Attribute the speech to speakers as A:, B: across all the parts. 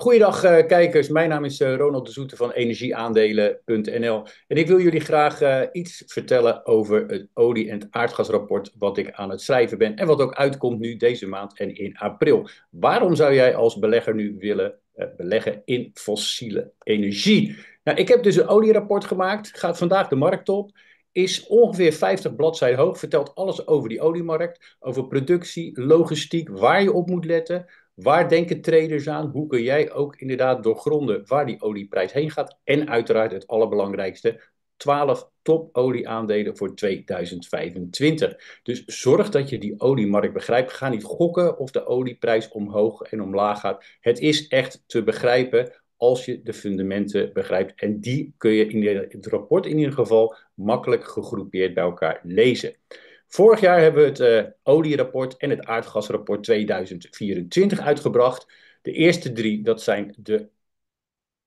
A: Goeiedag kijkers, mijn naam is Ronald de Zoete van energieaandelen.nl en ik wil jullie graag iets vertellen over het olie- en het aardgasrapport wat ik aan het schrijven ben en wat ook uitkomt nu deze maand en in april. Waarom zou jij als belegger nu willen beleggen in fossiele energie? Nou, ik heb dus een olierapport gemaakt, gaat vandaag de markt op. Is ongeveer 50 bladzijden hoog, vertelt alles over die oliemarkt, over productie, logistiek, waar je op moet letten. Waar denken traders aan? Hoe kun jij ook inderdaad doorgronden waar die olieprijs heen gaat? En uiteraard het allerbelangrijkste, 12 top-olieaandelen voor 2025. Dus zorg dat je die oliemarkt begrijpt. Ga niet gokken of de olieprijs omhoog en omlaag gaat. Het is echt te begrijpen als je de fundamenten begrijpt. En die kun je in het rapport in ieder geval makkelijk gegroepeerd bij elkaar lezen. Vorig jaar hebben we het olierapport en het aardgasrapport 2024 uitgebracht. De eerste drie, dat zijn de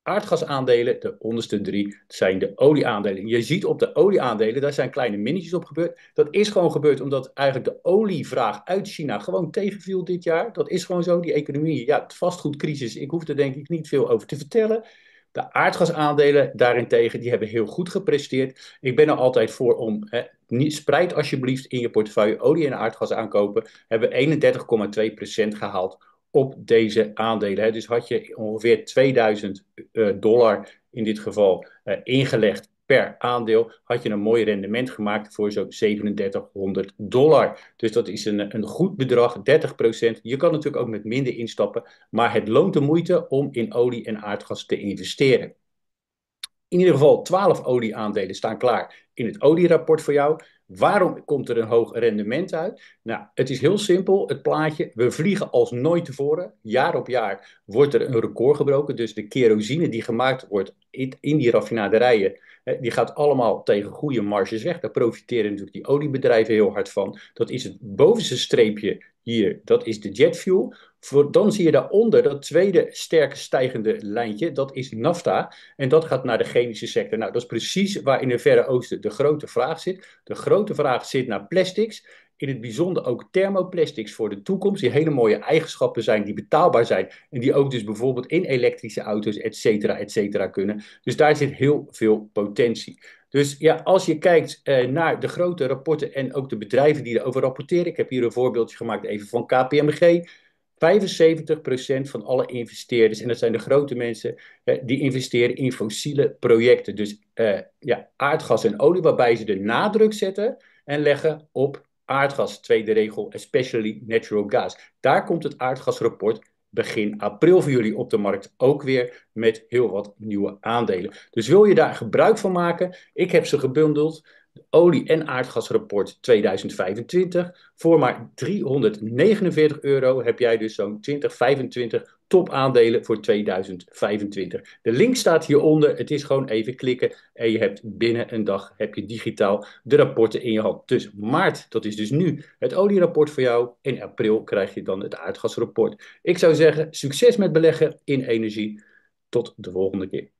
A: aardgasaandelen. De onderste drie zijn de olieaandelen. Je ziet op de olieaandelen, daar zijn kleine minnetjes op gebeurd. Dat is gewoon gebeurd omdat eigenlijk de olievraag uit China gewoon tegenviel dit jaar. Dat is gewoon zo, die economie. Ja, vastgoedcrisis, ik hoef er denk ik niet veel over te vertellen. De aardgasaandelen daarentegen, die hebben heel goed gepresteerd. Ik ben er altijd voor om, spreid alsjeblieft in je portefeuille olie- en aardgas aankopen. Hebben 31,2% gehaald op deze aandelen. Hè. Dus had je ongeveer $2000 in dit geval ingelegd per aandeel, had je een mooi rendement gemaakt voor zo'n $3700. Dus dat is een goed bedrag, 30%. Je kan natuurlijk ook met minder instappen, maar het loont de moeite om in olie en aardgas te investeren. In ieder geval 12 olieaandelen staan klaar in het olierapport voor jou. Waarom komt er een hoog rendement uit? Nou, het is heel simpel, het plaatje. We vliegen als nooit tevoren. Jaar op jaar wordt er een record gebroken. Dus de kerosine die gemaakt wordt in die raffinaderijen, die gaat allemaal tegen goede marges weg. Daar profiteren natuurlijk die oliebedrijven heel hard van. Dat is het bovenste streepje hier, dat is de jetfuel. Dan zie je daaronder dat tweede sterk stijgende lijntje, dat is nafta. En dat gaat naar de chemische sector. Nou, dat is precies waar in het Verre Oosten de grote vraag zit. De grote vraag zit naar plastics. In het bijzonder ook thermoplastics voor de toekomst. Die hele mooie eigenschappen zijn, die betaalbaar zijn. En die ook dus bijvoorbeeld in elektrische auto's, et cetera kunnen. Dus daar zit heel veel potentie. Dus ja, als je kijkt naar de grote rapporten en ook de bedrijven die erover rapporteren. Ik heb hier een voorbeeldje gemaakt even van KPMG. 75% van alle investeerders, en dat zijn de grote mensen, die investeren in fossiele projecten. Dus ja, aardgas en olie, waarbij ze de nadruk zetten en leggen op aardgas. Tweede regel, especially natural gas. Daar komt het aardgasrapport begin april voor jullie op de markt ook weer met heel wat nieuwe aandelen. Dus wil je daar gebruik van maken? Ik heb ze gebundeld. Olie- en aardgasrapport 2025. Voor maar €349 heb jij dus zo'n 2025 topaandelen voor 2025. De link staat hieronder. Het is gewoon even klikken en je hebt binnen een dag heb je digitaal de rapporten in je hand. Dus maart, dat is dus nu het olierapport voor jou. In april krijg je dan het aardgasrapport. Ik zou zeggen, succes met beleggen in energie. Tot de volgende keer.